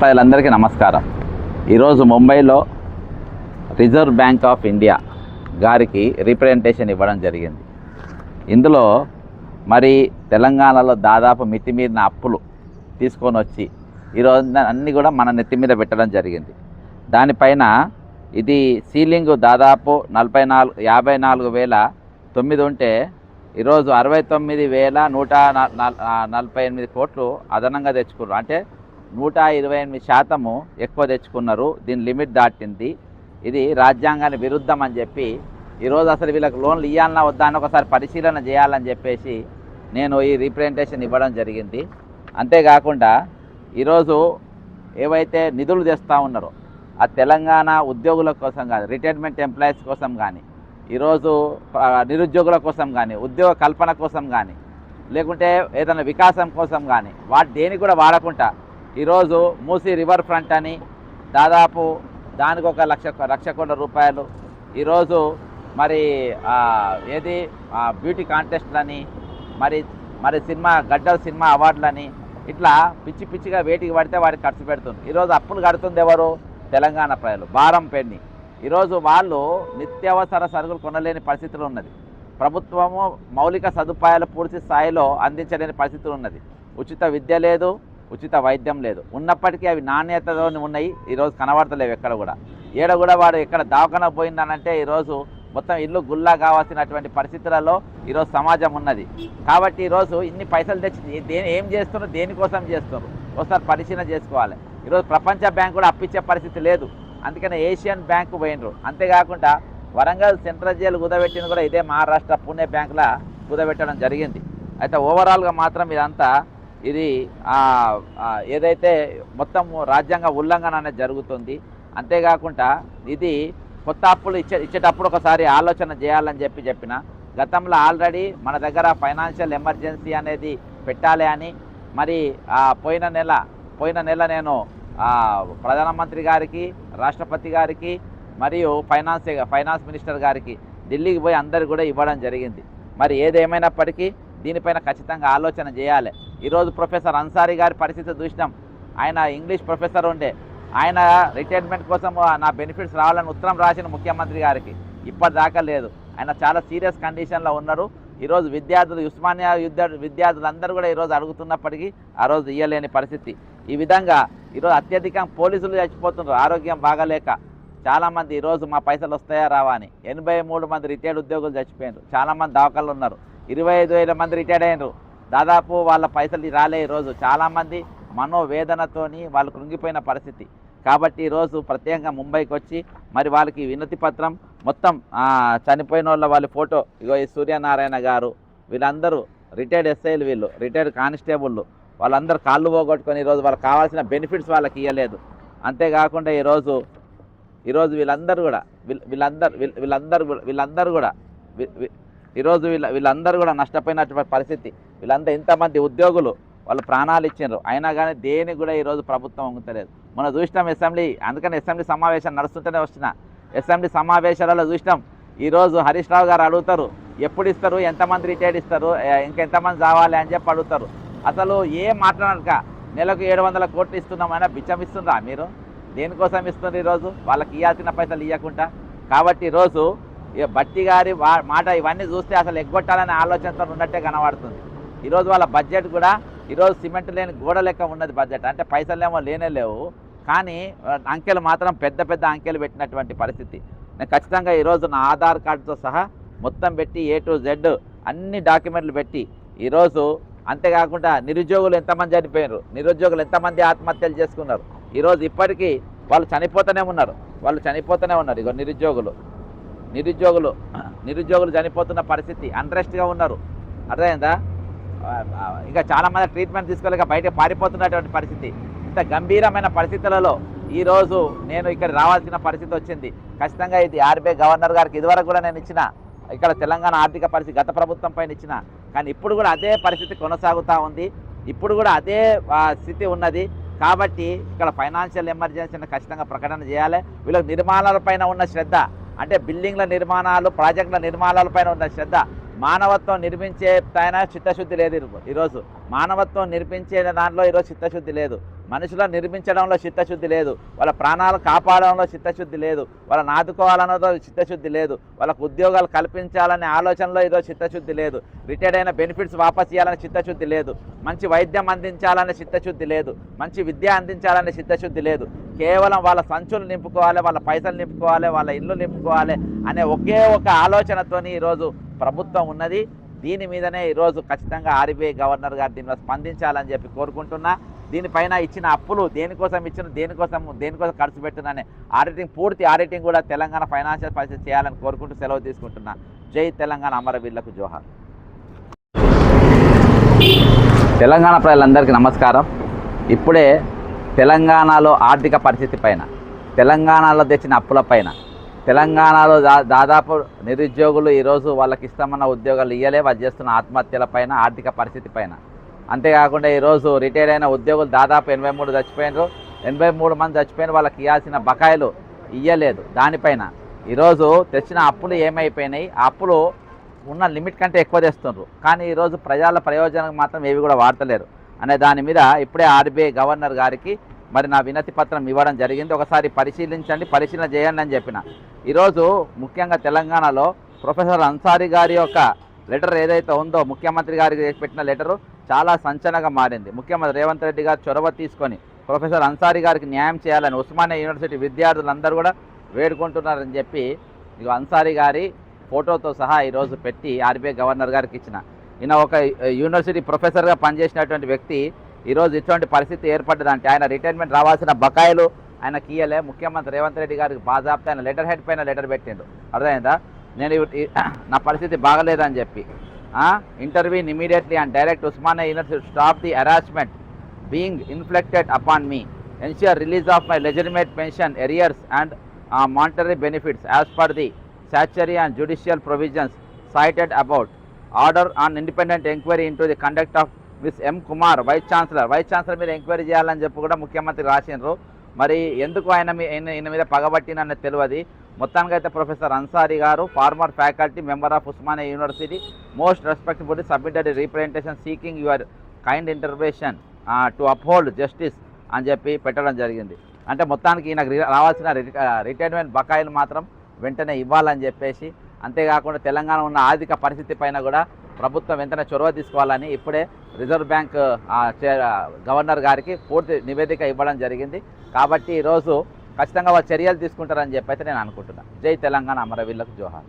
ప్రజలందరికీ నమస్కారం. ఈరోజు ముంబైలో రిజర్వ్ బ్యాంక్ ఆఫ్ ఇండియా గారికి రిప్రజెంటేషన్ ఇవ్వడం జరిగింది. ఇందులో మరి తెలంగాణలో దాదాపు మితిమీరిన అప్పులు తీసుకొని వచ్చి ఈరోజు అన్నీ కూడా మన నెత్తి మీద పెట్టడం జరిగింది. దానిపైన ఇది సీలింగ్ దాదాపు 54,900 ఉంటే ఈరోజు 69,148 కోట్లు అదనంగా తెచ్చుకున్నారు. అంటే 128% ఎక్కువ తెచ్చుకున్నారు. దీని లిమిట్ దాటింది. ఇది రాజ్యాంగానికి విరుద్ధం అని చెప్పి ఈరోజు అసలు వీళ్ళకి లోన్లు ఇవ్వాలన్నా వద్దా అని ఒకసారి పరిశీలన చేయాలని చెప్పేసి నేను ఈ రిప్రజెంటేషన్ ఇవ్వడం జరిగింది. అంతేకాకుండా ఈరోజు ఏవైతే నిధులు తెస్తూ ఉన్నారో ఆ తెలంగాణ ఉద్యోగుల కోసం కానీ, రిటైర్మెంట్ ఎంప్లాయీస్ కోసం కానీ, ఈరోజు నిరుద్యోగుల కోసం కానీ, ఉద్యోగ కల్పన కోసం కానీ, లేకుంటే ఏదైనా వికాసం కోసం కానీ దేనికి కూడా వాడకుండా ఈరోజు మూసీ రివర్ ఫ్రంట్ అని దాదాపు దానికి 1,00,00 కోట్ల రూపాయలు, ఈరోజు మరి ఏది బ్యూటీ కాంటెస్ట్లని, మరి సినిమా గడ్డల సినిమా అవార్డులని, ఇట్లా పిచ్చి పిచ్చిగా వేటికి పడితే వాడికి ఖర్చు పెడుతుంది. ఈరోజు అప్పులు కడుతుంది ఎవరు? తెలంగాణ ప్రజలు. భారం పెన్ని ఈరోజు వాళ్ళు నిత్యావసర సరుకులు కొనలేని పరిస్థితులు ఉన్నది. ప్రభుత్వము మౌలిక సదుపాయాలు పూర్తి స్థాయిలో అందించలేని పరిస్థితులు ఉన్నది. ఉచిత విద్య లేదు, ఉచిత వైద్యం లేదు. ఉన్నప్పటికీ అవి నాణ్యతలో ఉన్నాయి. ఈరోజు కనబడతలేవు ఎక్కడ కూడా. వాడు ఎక్కడ దవాఖాన పోయిందనంటే ఈరోజు మొత్తం ఇల్లు గుల్లా కావాల్సినటువంటి పరిస్థితులలో ఈరోజు సమాజం ఉన్నది. కాబట్టి ఈరోజు ఇన్ని పైసలు తెచ్చి ఏం చేస్తున్నారు, దేనికోసం చేస్తున్నారు ఒకసారి పరిశీలన చేసుకోవాలి. ఈరోజు ప్రపంచ బ్యాంకు కూడా అప్పించే పరిస్థితి లేదు. అందుకనే ఏషియన్ బ్యాంకు పోయినరు. అంతేకాకుండా వరంగల్ సెంట్రల్ జైలు కుదబెట్టింది కూడా ఇదే మహారాష్ట్ర పూణే బ్యాంకులా కుదబెట్టడం జరిగింది. అయితే ఓవరాల్గా మాత్రం ఇదంతా ఇది ఏదైతే మొత్తం రాజ్యాంగ ఉల్లంఘన అనేది జరుగుతుంది. అంతేకాకుండా ఇది కొత్త అప్పులు ఇచ్చేటప్పుడు ఒకసారి ఆలోచన చేయాలని చెప్పిన గతంలో ఆల్రెడీ మన దగ్గర ఫైనాన్షియల్ ఎమర్జెన్సీ అనేది పెట్టాలి అని మరి పోయిన నెల నేను ప్రధానమంత్రి గారికి, రాష్ట్రపతి గారికి మరియు ఫైనాన్స్ మినిస్టర్ గారికి ఢిల్లీకి పోయి అందరు కూడా ఇవ్వడం జరిగింది. మరి ఏదేమైనప్పటికీ దీనిపైన ఖచ్చితంగా ఆలోచన చేయాలి. ఈరోజు ప్రొఫెసర్ అన్సారీ గారి పరిస్థితి చూసినాం. ఆయన ఇంగ్లీష్ ప్రొఫెసర్ ఉండే, ఆయన రిటైర్మెంట్ కోసం నా బెనిఫిట్స్ రావాలని ఉత్తరం రాసిన ముఖ్యమంత్రి గారికి ఇప్పటిదాకా లేదు. ఆయన చాలా సీరియస్ కండిషన్లో ఉన్నారు. ఈరోజు విద్యార్థులు, ఉస్మానియా విద్యార్థులందరూ కూడా ఈరోజు అడుగుతున్నప్పటికీ ఆ రోజు ఇవ్వలేని పరిస్థితి. ఈ విధంగా ఈరోజు అత్యధికంగా పోలీసులు చచ్చిపోతున్నారు ఆరోగ్యం బాగాలేక. చాలామంది ఈరోజు మా పైసలు వస్తాయా రావా అని 83 మంది రిటైర్డ్ ఉద్యోగులు చచ్చిపోయారు. చాలామంది దవాఖానలు ఉన్నారు. 25,000 మంది రిటైర్డ్ అయినారు. దాదాపు వాళ్ళ పైసలు రాలే. ఈరోజు చాలామంది మనోవేదనతోని వాళ్ళు కృంగిపోయిన పరిస్థితి. కాబట్టి ఈరోజు ప్రత్యేకంగా ముంబైకి వచ్చి మరి వాళ్ళకి వినతి పత్రం మొత్తం చనిపోయిన వాళ్ళ ఫోటో, ఇగో ఈ సూర్యనారాయణ గారు, వీళ్ళందరూ రిటైర్డ్ ఎస్ఐలు, వీళ్ళు రిటైర్డ్ కానిస్టేబుళ్ళు, వాళ్ళందరూ కాళ్ళు పోగొట్టుకొని ఈరోజు వాళ్ళకి కావాల్సిన బెనిఫిట్స్ వాళ్ళకి ఇవ్వలేదు. అంతేకాకుండా ఈరోజు వీళ్ళందరూ కూడా నష్టపోయినటువంటి పరిస్థితి. వీళ్ళందరూ ఇంతమంది ఉద్యోగులు వాళ్ళు ప్రాణాలు ఇచ్చారు. అయినా కానీ దేనికి కూడా ఈరోజు ప్రభుత్వం వంగుతలేదు. మనం చూసినాం అసెంబ్లీ, అందుకని అసెంబ్లీ సమావేశం నడుస్తుంటేనే అసెంబ్లీ సమావేశాలలో చూసినాం. ఈరోజు హరీష్ రావు గారు అడుగుతారు, ఎప్పుడు ఇస్తారు, ఎంతమంది రిటైర్డ్ ఇస్తారు, ఇంకెంతమంది కావాలి అని చెప్పి అడుగుతారు. అసలు ఏం మాట్లాడక నెలకు 700 కోట్లు ఇస్తున్నామైనా బిచ్చం ఇస్తుండ్రా మీరు? దేనికోసం ఇస్తున్నారు? ఈరోజు వాళ్ళకి ఇవ్వాల్సిన పైసలు ఇవ్వకుండా. కాబట్టి ఈరోజు బట్టి గారి మాట ఇవన్నీ చూస్తే అసలు ఎగ్గొట్టాలనే ఆలోచనతో ఉన్నట్టే కనబడుతుంది. ఈరోజు వాళ్ళ బడ్జెట్ కూడా ఈరోజు సిమెంట్ లేని గోడ లెక్క ఉన్నది బడ్జెట్. అంటే పైసలేమో లేవు, కానీ అంకెలు మాత్రం పెద్ద పెద్ద అంకెలు పెట్టినటువంటి పరిస్థితి. నేను ఖచ్చితంగా ఈరోజు నా ఆధార్ కార్డుతో సహా మొత్తం పెట్టి A to Z అన్ని డాక్యుమెంట్లు పెట్టి ఈరోజు, అంతేకాకుండా నిరుద్యోగులు ఎంతమంది చనిపోయినారు, నిరుద్యోగులు ఎంతమంది ఆత్మహత్యలు చేసుకున్నారు, ఈరోజు ఇప్పటికీ వాళ్ళు చనిపోతూనే ఉన్నారు. ఇగో నిరుద్యోగులు చనిపోతున్న పరిస్థితి, అన్రెస్ట్గా ఉన్నారు. అర్థమైందా? ఇంకా చాలామంది ట్రీట్మెంట్ తీసుకోలేక బయట పారిపోతున్నటువంటి పరిస్థితి. ఇంత గంభీరమైన పరిస్థితులలో ఈరోజు నేను ఇక్కడ రావాల్సిన పరిస్థితి వచ్చింది. ఖచ్చితంగా ఇది RBI గవర్నర్ గారికి ఇదివరకు కూడా నేను ఇచ్చిన, ఇక్కడ తెలంగాణ ఆర్థిక పరిస్థితి గత ప్రభుత్వం పైన ఇచ్చిన, కానీ ఇప్పుడు కూడా అదే పరిస్థితి కొనసాగుతూ ఉంది. ఇప్పుడు కూడా అదే స్థితి ఉన్నది. కాబట్టి ఇక్కడ ఫైనాన్షియల్ ఎమర్జెన్సీని ఖచ్చితంగా ప్రకటన చేయాలి. వీళ్ళకి నిర్మాణాలపైన ఉన్న శ్రద్ధ, అంటే బిల్డింగ్ల నిర్మాణాలు, ప్రాజెక్టుల నిర్మాణాలపైన ఉన్న శ్రద్ధ, మానవత్వం నిర్మించే పైన చిత్తశుద్ధి లేదు. ఈరోజు మానవత్వం నిర్మించే దాంట్లో ఈరోజు చిత్తశుద్ధి లేదు. మనుషులను నిర్మించడంలో చిత్తశుద్ధి లేదు, వాళ్ళ ప్రాణాలు కాపాడడంలో చిత్తశుద్ధి లేదు, వాళ్ళని ఆదుకోవాలన్నదో చిత్తశుద్ధి లేదు, వాళ్ళకు ఉద్యోగాలు కల్పించాలనే ఆలోచనలో ఏదో చిత్తశుద్ధి లేదు, రిటైర్డ్ అయిన బెనిఫిట్స్ వాపస్ ఇవ్వాలనే చిత్తశుద్ధి లేదు, మంచి వైద్యం అందించాలనే చిత్తశుద్ధి లేదు, మంచి విద్య అందించాలనే చిత్తశుద్ధి లేదు. కేవలం వాళ్ళ సంచులు నింపుకోవాలి, వాళ్ళ పైసలు నింపుకోవాలి, వాళ్ళ ఇల్లు నింపుకోవాలి అనే ఒకే ఒక ఆలోచనతోని ఈరోజు ప్రభుత్వం ఉన్నది. దీని మీదనే ఈరోజు ఖచ్చితంగా ఆర్బీఐ గవర్నర్ గారు దీనిలో స్పందించాలని చెప్పి కోరుకుంటున్నా. దీనిపైన ఇచ్చిన అప్పులు దేనికోసం ఇచ్చిన, దేనికోసం ఖర్చు పెట్టిననే పూర్తి ఆడిటింగ్ కూడా తెలంగాణ ఫైనాన్షియల్ పరిస్థితి చేయాలని కోరుకుంటూ సెలవు తీసుకుంటున్నా. జై తెలంగాణ, అమరవీరులకు జోహార్. తెలంగాణ ప్రజలందరికీ నమస్కారం. ఇప్పుడే తెలంగాణలో ఆర్థిక పరిస్థితి పైన, తెలంగాణలో తెచ్చిన అప్పుల పైన, తెలంగాణలో దాదాపు నిరుద్యోగులు ఈరోజు వాళ్ళకి ఇస్తామన్న ఉద్యోగాలు ఇయ్యలే, వాళ్ళు చేస్తున్న ఆత్మహత్యల పైన, ఆర్థిక పరిస్థితి పైన, అంతేకాకుండా ఈరోజు రిటైర్ అయిన ఉద్యోగులు దాదాపు 83 చచ్చిపోయినారు, 83 మంది చచ్చిపోయిన వాళ్ళకి ఇవ్వాల్సిన బకాయిలు ఇయ్యలేదు. దానిపైన ఈరోజు తెచ్చిన అప్పులు ఏమైపోయినాయి, ఆ అప్పులు ఉన్న లిమిట్ కంటే ఎక్కువ తెస్తున్నారు, కానీ ఈరోజు ప్రజల ప్రయోజనం మాత్రం ఏవి కూడా వాడతలేరు అనే దాని మీద ఇప్పుడే ఆర్బీఐ గవర్నర్ గారికి మరి నా వినతి పత్రం ఇవ్వడం జరిగింది. ఒకసారి పరిశీలించండి, పరిశీలన చేయండి అని చెప్పిన. ఈరోజు ముఖ్యంగా తెలంగాణలో ప్రొఫెసర్ అన్సారీ గారి యొక్క లెటర్ ఏదైతే ఉందో, ముఖ్యమంత్రి గారికి పెట్టిన లెటరు చాలా సంచలనంగా మారింది. ముఖ్యమంత్రి రేవంత్ రెడ్డి గారు చొరవ తీసుకొని ప్రొఫెసర్ అన్సారీ గారికి న్యాయం చేయాలని ఉస్మానియా యూనివర్సిటీ విద్యార్థులందరూ కూడా వేడుకుంటున్నారని చెప్పి ఇక అన్సారీ గారి ఫోటోతో సహా ఈరోజు పెట్టి ఆర్బీఐ గవర్నర్ గారికి ఇచ్చిన. ఈయన ఒక యూనివర్సిటీ ప్రొఫెసర్గా పనిచేసినటువంటి వ్యక్తి ఈరోజు ఇటువంటి పరిస్థితి ఏర్పడ్డదంటే ఆయన రిటైర్మెంట్ రావాల్సిన బకాయిలు ఆయన కీయలే. ముఖ్యమంత్రి రేవంత్ రెడ్డి గారికి బాజాప్తా ఆయన లెటర్ హెడ్ పైన లెటర్ పెట్టిండు. అర్థమైందా? నేను నా పరిస్థితి బాగలేదని చెప్పి intervene immediately and direct Osmania university stop the harassment being inflicted upon me, ensure release of my legitimate pension arrears and monetary benefits as per the statutory and judicial provisions cited about, order on independent inquiry into the conduct of Ms. M. Kumar, Vice Chancellor మీద enquiry చేయాలని చెప్పి కూడా ముఖ్యమంత్రి రాసినారు. మరి ఎందుకు ఈయన మీద పగబట్టినని తెలియదు. మొత్తానికి అయితే professor Ansari garu former faculty member of Osmania University most respectfully submitted representation seeking your kind intervention to uphold justice అని చెప్పి పెట్టడం జరిగింది. అంటే మొత్తానికి ఈయనకు రావాల్సిన రిటైర్మెంట్ బకాయిలు మాత్రం వెంటనే ఇవ్వాలని చెప్పేసి, అంతేకాకుండా తెలంగాణ ఉన్న ఆర్థిక పరిస్థితి పైన కూడా ప్రభుత్వం వెంటనే చొరవ తీసుకోవాలని ఇప్పుడే రిజర్వ్ బ్యాంక్ గవర్నర్ గారికి పూర్తి నివేదిక ఇవ్వడం జరిగింది. కాబట్టి ఈరోజు ఖచ్చితంగా వాళ్ళు చర్యలు తీసుకుంటారని చెప్పి అయితే నేను అనుకుంటున్నాను. జై తెలంగాణ, అమరవీరులకు జోహార్.